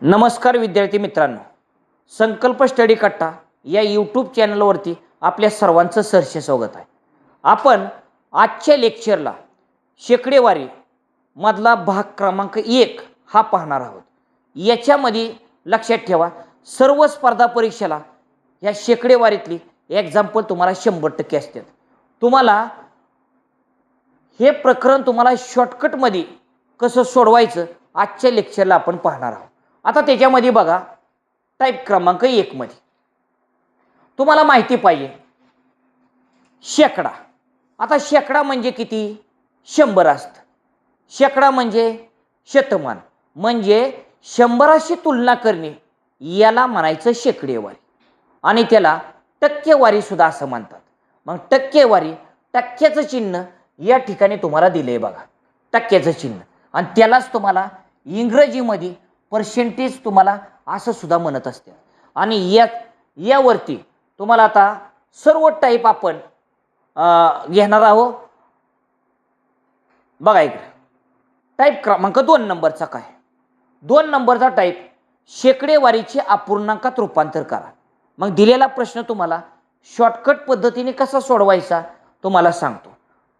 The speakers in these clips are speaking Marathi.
नमस्कार विद्यार्थी मित्रांनो, संकल्प स्टडी कट्टा या यूट्यूब चॅनलवरती आपल्या सर्वांचं सहर्ष स्वागत आहे. आपण आजच्या लेक्चरला शेकडेवारी मधला भाग क्रमांक 1 हा पाहणार आहोत. याच्यामध्ये लक्षात ठेवा, सर्व स्पर्धा परीक्षेला या शेकडेवारीतली एक्झाम्पल तुम्हाला 100% असतात. तुम्हाला हे प्रकरण तुम्हाला शॉर्टकटमध्ये कसं सोडवायचं आजच्या लेक्चरला आपण पाहणार आहोत. आता त्याच्यामध्ये बघा, टाईप क्रमांक 1 मध्ये तुम्हाला माहिती पाहिजे शेकडा. आता शेकडा म्हणजे किती? 100 असतं. शेकडा म्हणजे शतमान, म्हणजे 100शी तुलना करणे याला म्हणायचं शेकडेवारी, आणि त्याला टक्केवारी सुद्धा असं म्हणतात. मग टक्केवारी, टक्क्याचं चिन्ह या ठिकाणी तुम्हाला दिलंय बघा, टक्क्याचं चिन्ह, आणि त्यालाच तुम्हाला इंग्रजीमध्ये पर्सेंटेज तुम्हाला असं सुद्धा म्हणत असते. आणि यावरती तुम्हाला आता सर्व टाईप आपण घेणार आहोत. बघा इकडे टाईप क्रमांक 2 नंबरचा काय? 2 नंबरचा टाईप शेकडेवारीचे अपूर्णांकात रूपांतर करा. मग दिलेला प्रश्न तुम्हाला शॉर्टकट पद्धतीने कसा सोडवायचा तुम्हाला सांगतो.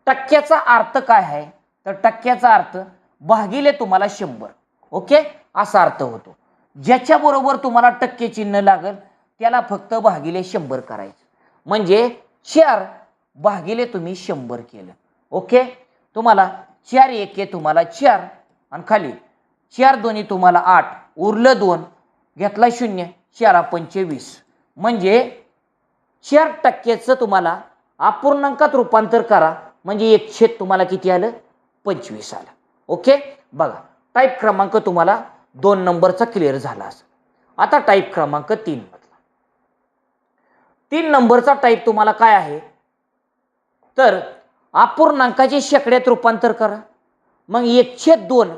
टक्क्याचा अर्थ काय आहे? तर टक्क्याचा अर्थ भागिले तुम्हाला 100. ओके, असा अर्थ होतो. ज्याच्याबरोबर तुम्हाला टक्के चिन्ह लागेल त्याला फक्त भागिले 100 करायचं, म्हणजे 4 भागिले तुम्ही 100 केलं. ओके, तुम्हाला 4 एके तुम्हाला 4, आणि खाली 4 दोन्ही तुम्हाला 8, उरलं 2, घेतला 0, 4 पंचे 20, म्हणजे 4% तुम्हाला अपूर्णांकात रूपांतर करा, म्हणजे 1/4 तुम्हाला किती आलं? 25 आलं. ओके, बघा टाईप क्रमांक तुम्हाला 2 नंबरचा क्लिअर झाला असेल. आता टाईप क्रमांक 3 मधला 3 नंबरचा टाईप तुम्हाला काय आहे? तर अपूर्णांकाचे शेकड्यात रूपांतर करा. मग 1/2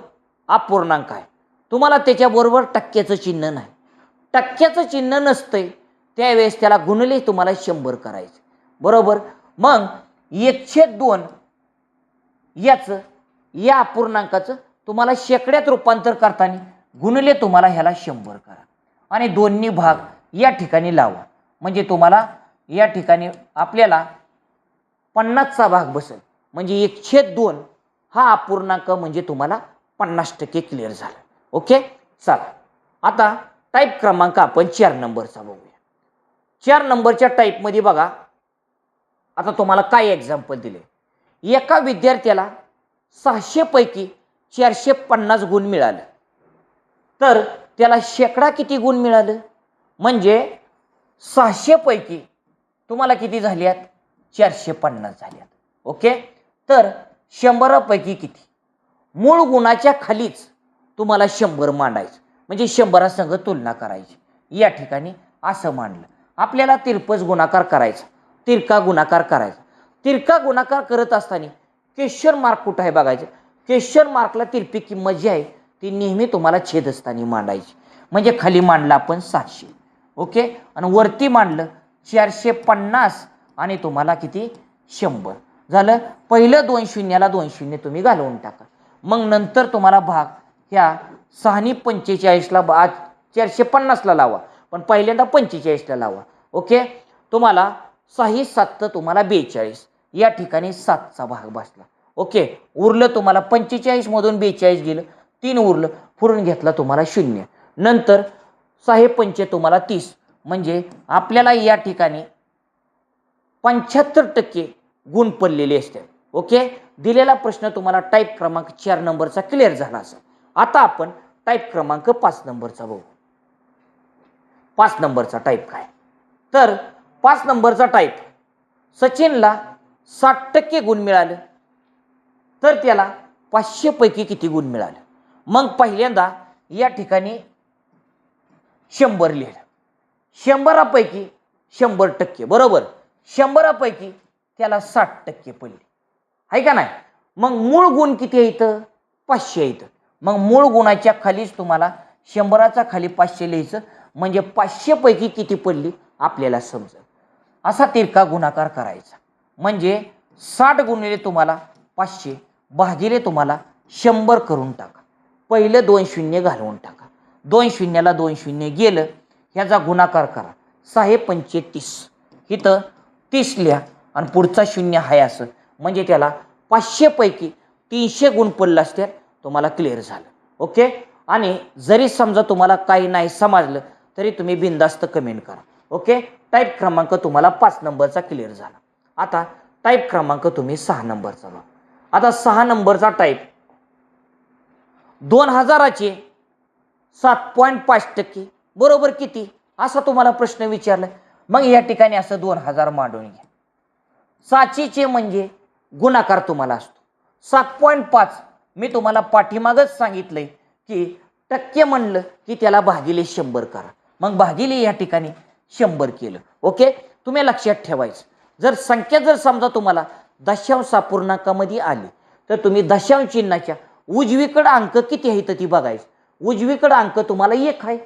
अपूर्णांक आहे, तुम्हाला त्याच्याबरोबर टक्क्याचं चिन्ह नाही. टक्क्याचं चिन्ह नसतंय त्यावेळेस त्याला गुणले तुम्हाला 100 करायचं, बरोबर. मग 1/2 याचं, या अपूर्णांकाचं तुम्हाला शेकड्यात रूपांतर करताना गुणले तुम्हाला ह्याला 100 करा, आणि दोन्ही भाग या ठिकाणी लावा, म्हणजे तुम्हाला या ठिकाणी आपल्याला 50चा भाग बसेल, म्हणजे 1/2 हा अपूर्णांक म्हणजे तुम्हाला 50% क्लिअर झाला. ओके, चला आता टाईप क्रमांक आपण 4 नंबरचा बघूया. 4 नंबरच्या टाईपमध्ये बघा, आता तुम्हाला काय एक्झाम्पल दिले. एका विद्यार्थ्याला 600 पैकी 450 गुण मिळाले, तर त्याला शेकडा किती गुण मिळाले? म्हणजे 600 पैकी तुम्हाला किती झाल्यात? 450 झाल्यात. ओके, तर 100 पैकी किती? मूळ गुणाच्या खालीच तुम्हाला 100 मांडायचं, म्हणजे 100 संग तुलना करायची. या ठिकाणी असं मांडलं. आपल्याला तिरपस गुणाकार करायचा, तिरका गुणाकार करायचा. तिरका गुणाकार करत असताना क्वेश्चन मार्क कुठं आहे बघायचं. क्वेश्चन मार्कला तिरपी किंमत जी आहे ती नेहमी तुम्हाला छेदस्थानी मांडायची, म्हणजे खाली मांडलं आपण 700. ओके, आणि वरती मांडलं 450, आणि तुम्हाला किती? 100 झालं. पहिलं 2 शून्याला 2 शून्य तुम्ही घालवून टाका. मग नंतर तुम्हाला भाग ह्या 6 45ला 450ला लावा, पण पहिल्यांदा 45ला लावा. ओके, तुम्हाला 6 7 तुम्हाला 42, या ठिकाणी 7चा भाग बसला. ओके, उरलं तुम्हाला 45 मधून 42 गेलं, 3 उरलं, पुरून घेतला तुम्हाला 0. नंतर 6 पंचे तुम्हाला 30, म्हणजे आपल्याला या ठिकाणी 75% गुण पडलेले असतात. ओके, दिलेला प्रश्न तुम्हाला टाईप क्रमांक 4 नंबरचा क्लिअर झाला असेल. आता आपण टाईप क्रमांक 5 नंबरचा बघू. 5 नंबरचा टाईप काय? तर 5 नंबरचा टाईप, सचिनला 60% गुण मिळाले, तर त्याला 500 पैकी किती गुण मिळाले? मग पहिल्यांदा या ठिकाणी 100 लिहिलं. 100 पैकी 100%, बरोबर. 100 पैकी त्याला 60% पडले, आहे का नाही? मग मूळ गुण किती आहे इथं? 500 इथं. मग मूळ गुणाच्या खालीच तुम्हाला 100चा खाली 500 लिहायचं, म्हणजे 500 पैकी किती पडली आपल्याला समजेल. असा तिरका गुणाकार करायचा, म्हणजे 60 गुणिले तुम्हाला 500 भागिले तुम्हाला 100 करून टाका. पहिलं 2 शून्य घालवून टाका. 2 शून्याला 2 शून्य गेलं, ह्याचा गुणाकार करा. 6 पंचे 30, इथं 30 लिहा आणि पुढचा शून्य आहे असं, म्हणजे त्याला 500 पैकी 300 गुण पडला असत्यात. तुम्हाला क्लिअर झालं. ओके. आणि जरी समजा तुम्हाला काही नाही समजलं तरी तुम्ही बिनधास्त कमेंट करा. ओके. टाईप क्रमांक तुम्हाला 5 नंबरचा क्लिअर झाला. आता टाईप क्रमांक तुम्ही 6 नंबरचा बघा. आता 6 नंबरचा टाईप 2000चे 7.5% बरोबर किती, असा तुम्हाला प्रश्न विचारलाय. मग या ठिकाणी असं 2000 मांडून घ्या. 6चे म्हणजे गुणाकार तुम्हाला असतो 7.5. मी तुम्हाला पाठीमागच सांगितलंय की टक्के म्हणलं की त्याला भागिले 100 करा. मग भागिले या ठिकाणी 100 केलं. ओके. तुम्ही लक्षात ठेवायचं, जर संख्या जर समजा तुम्हाला दशांश अपूर्णांकामध्ये आली तर तुम्ही दशांश चिन्हाच्या उजवीकडे अंक किती आहे तर ती बघायचं. उजवीकडे अंक तुम्हाला 1 आहे,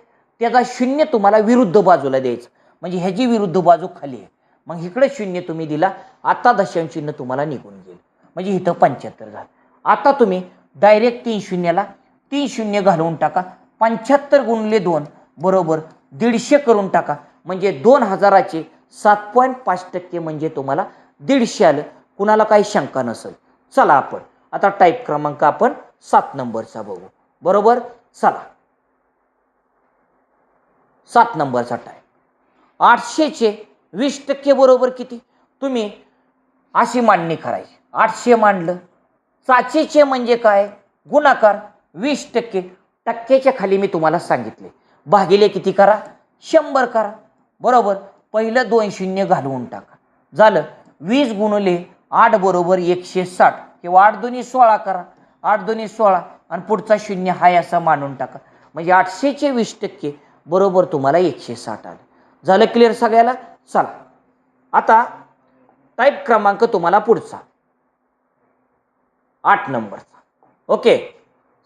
त्याचा 0 तुम्हाला विरुद्ध बाजूला द्यायचं, म्हणजे ह्याची विरुद्ध बाजू खाली आहे. मग इकडे 0 तुम्ही दिला, आता दशांश चिन्ह तुम्हाला निघून गेलं, म्हणजे इथं 75 झालं. आता तुम्ही डायरेक्ट 3 शून्याला 3 शून्य घालवून टाका. 75 गुणिले 2 बरोबर 150 करून टाका, म्हणजे 2000चे 7.5% म्हणजे तुम्हाला 150 आलं. कुणाला काही शंका नसेल. चला आपण आता टाईप क्रमांक आपण 7 नंबरचा बघू. बरोबर. चला 7 नंबरचा टाईप 800चे 20% बरोबर किती, तुम्ही अशी मांडणी करायची. 800 मांडलं, 700चे म्हणजे काय, गुणाकार 20%. टक्क्याच्या खाली मी तुम्हाला सांगितले भागिले किती करा, 100 करा. बरोबर. पहिलं 2 शून्य घालवून टाका. झालं 20 गुणिले 8 बरोबर 160, किंवा 8 दुनी 16 करा. 8 दुनी 16 आणि पुढचा शून्य हाय असा मानून टाका, म्हणजे 800चे 20% बरोबर तुम्हाला 160 आलं. झालं क्लिअर सगळ्याला. चला आता टाईप क्रमांक तुम्हाला पुढचा 8 नंबरचा. ओके.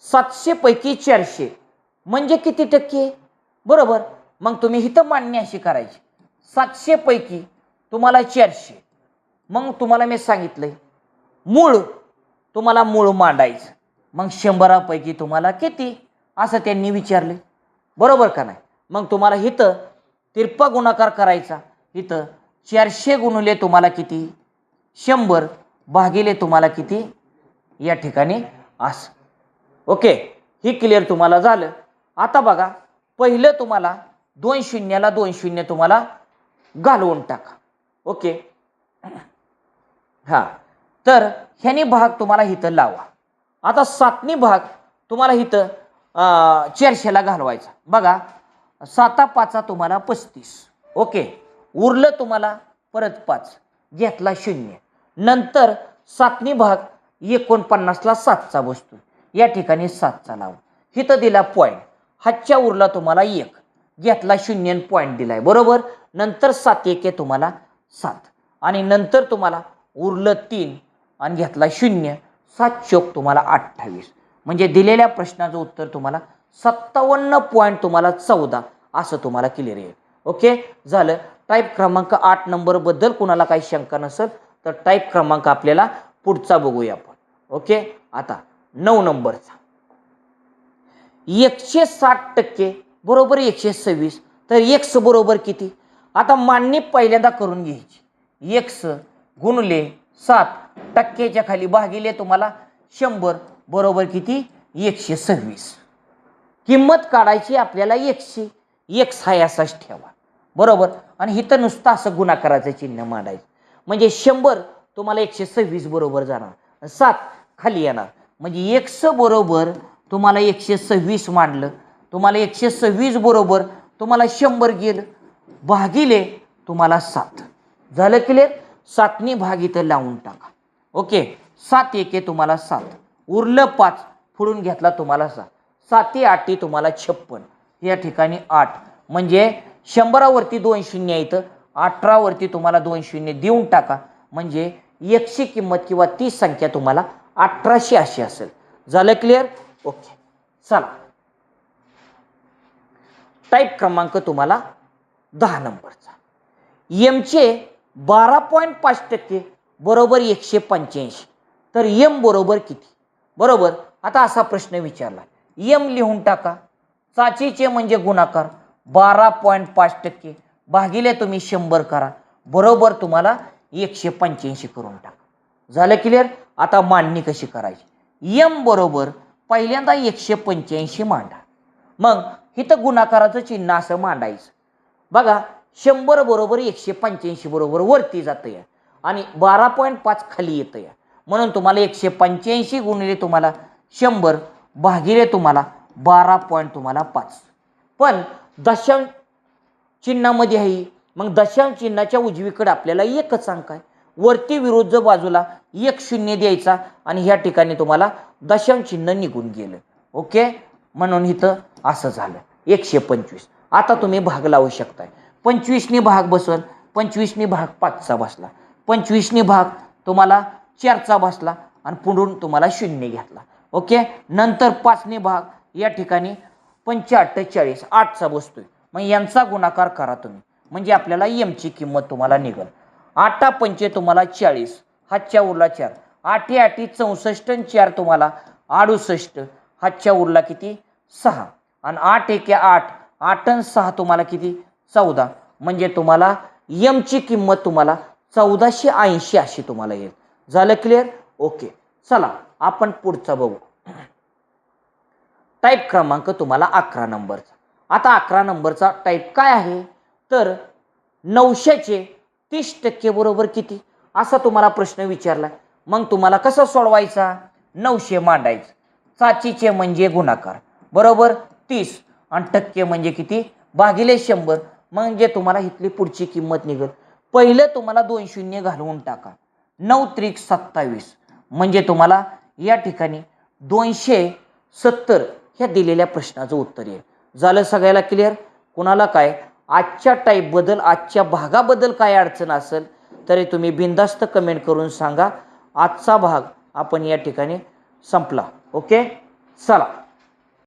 700 पैकी 400 म्हणजे किती टक्के, बरोबर. मग तुम्ही इथं मांडणी अशी करायची. 700 पैकी तुम्हाला 400, मग तुम्हाला मी सांगितलंय मूळ, तुम्हाला मूळ मांडायचं. मग 100 पैकी तुम्हाला किती असं त्यांनी विचारले, बरोबर का नाही. मग तुम्हाला इथं तिरपा गुणाकार करायचा. इथं 400 गुणिले तुम्हाला किती, 100 भागिले तुम्हाला किती या ठिकाणी असं. ओके. ही क्लिअर तुम्हाला झालं. आता बघा, पहिलं तुम्हाला 2 शून्याला 2 शून्य तुम्हाला घालवून टाका. ओके. हा, तर ह्यानी भाग तुम्हाला इथं लावा. आता 7नी भाग तुम्हाला इथं 400ला घालवायचा. बघा 7 5 तुम्हाला 35. ओके. उरलं तुम्हाला परत 5, घेतला 0. नंतर 7नी भाग 49ला 7चा बसतो, या ठिकाणी 7चा लावा. इथं दिला पॉईंट, हातच्या उरला तुम्हाला 1, घेतला 0 पॉईंट दिलाय. बरोबर. नंतर 7 1 तुम्हाला 7, आणि नंतर तुम्हाला उरलं 3 आणि घेतला 0. 7 चोक तुम्हाला 28, म्हणजे दिलेल्या प्रश्नाचं उत्तर तुम्हाला 57 तुम्हाला 14 असं तुम्हाला क्लिअर येईल. ओके. झालं. टाईप क्रमांक 8 नंबर बद्दल कुणाला काही शंका नसेल तर टाईप क्रमांक आपल्याला पुढचा बघूया आपण. ओके. आता 9 नंबरचा 160% बरोबर 126, तर x बरोबर किती. आता मांडणी पहिल्यांदा करून घ्यायची. x गुणिले 7 टक्क्याच्या खाली भागिले तुम्हाला 100 बरोबर किती 126. किंमत काढायची आपल्याला x हा असाच ठेवा. बरोबर. आणि इथं नुसतं असं गुणाकाराचं चिन्ह मांडायचं, म्हणजे 100 तुम्हाला 126 बरोबर जाणार, 7 खाली येणार, म्हणजे x बरोबर तुम्हाला 126 मांडलं, तुम्हाला 126 बरोबर तुम्हाला 100 गेलं, भागिले तुम्हाला 7. झालं क्लिअर. 7नी भाग इथं लावून टाका. ओके. 7 1 तुम्हाला 7, उरलं 5, पुढून घेतला तुम्हाला 6. 7 8 तुम्हाला 56, या ठिकाणी 8, म्हणजे 100 वरती 2 शून्य इथं, 18 वरती तुम्हाला 2 शून्य देऊन टाका, म्हणजे x किंमत किंवा ती संख्या तुम्हाला 1800 अशी असेल. झालं क्लिअर. ओके. चला टाईप क्रमांक तुम्हाला 10 नंबरचा. एमचे 12.5% बरोबर 185, तर एम बरोबर किती, बरोबर. आता असा प्रश्न विचारला, एम लिहून टाका. चाचीचे म्हणजे गुणाकार 12.5% भागिले तुम्ही 100 करा, बरोबर तुम्हाला 185 करून टाका. झालं क्लिअर. आता मांडणी कशी करायची. एम बरोबर पहिल्यांदा 185 मांडा. मग इथं गुणाकाराचं चिन्ह असं मांडायचं. बघा 100 बरोबर 185 बरोबर वरती जातं या आणि 12.5 खाली येतं या, म्हणून तुम्हाला 185 गुणिले तुम्हाला 100 भागिले तुम्हाला 12.5. पण दशांश चिन्हामध्ये आहे, मग दशांश चिन्हाच्या उजवीकडे आपल्याला एकच अंक आहे, वरती विरुद्ध बाजूला 1 0 द्यायचा आणि ह्या ठिकाणी तुम्हाला दशांश चिन्ह निघून गेलं. ओके, म्हणून इथं असं झालं 125. आता तुम्ही भाग लावू शकताय. 25 भाग बसवल, 25 भाग 5चा बसला, 25 भाग तुम्हाला 4चा बसला आणि पुढून तुम्हाला 0 घेतला. ओके, नंतर 5 भाग या ठिकाणी 45 8चा बसतोय, मग यांचा गुणाकार करा तुम्ही, म्हणजे आपल्याला एमची किंमत तुम्हाला निघेल. 8 पंचे तुम्हाला 40, हातच्या उरला 4, 8 8 64 आणि 4 तुम्हाला 68, हातच्या उरला किती 6 आणि 8 1 8, 8 आणि 6 तुम्हाला किती 14, म्हणजे तुम्हाला एमची किंमत तुम्हाला 1480 अशी तुम्हाला येईल. झालं क्लिअर. ओके, चला आपण पुढचा बघू. टाईप क्रमांक तुम्हाला 11 नंबरचा. आता 11 नंबरचा टाईप काय आहे तर 900चे 30% बरोबर किती असा तुम्हाला प्रश्न विचारलाय. मग तुम्हाला कसं सोडवायचा. 900 मांडायचं, चाचीचे म्हणजे गुणाकार बरोबर 30 आणि टक्के म्हणजे किती भागिले 100, म्हणजे तुम्हाला इथली पुढची किंमत निघेल. पहिलं तुम्हाला 2 शून्य घालवून टाका, 9 त्रिक 27, म्हणजे तुम्हाला या ठिकाणी 270 ह्या दिलेल्या प्रश्नाचं उत्तर येईल. झालं सगळ्याला क्लिअर. कुणाला काय आजच्या टाईप बद्दल आजच्या भागाबद्दल काय अडचण असेल तरी तुम्ही बिनधास्त कमेंट करून सांगा. आजचा भाग आपण या ठिकाणी संपला. ओके, चला.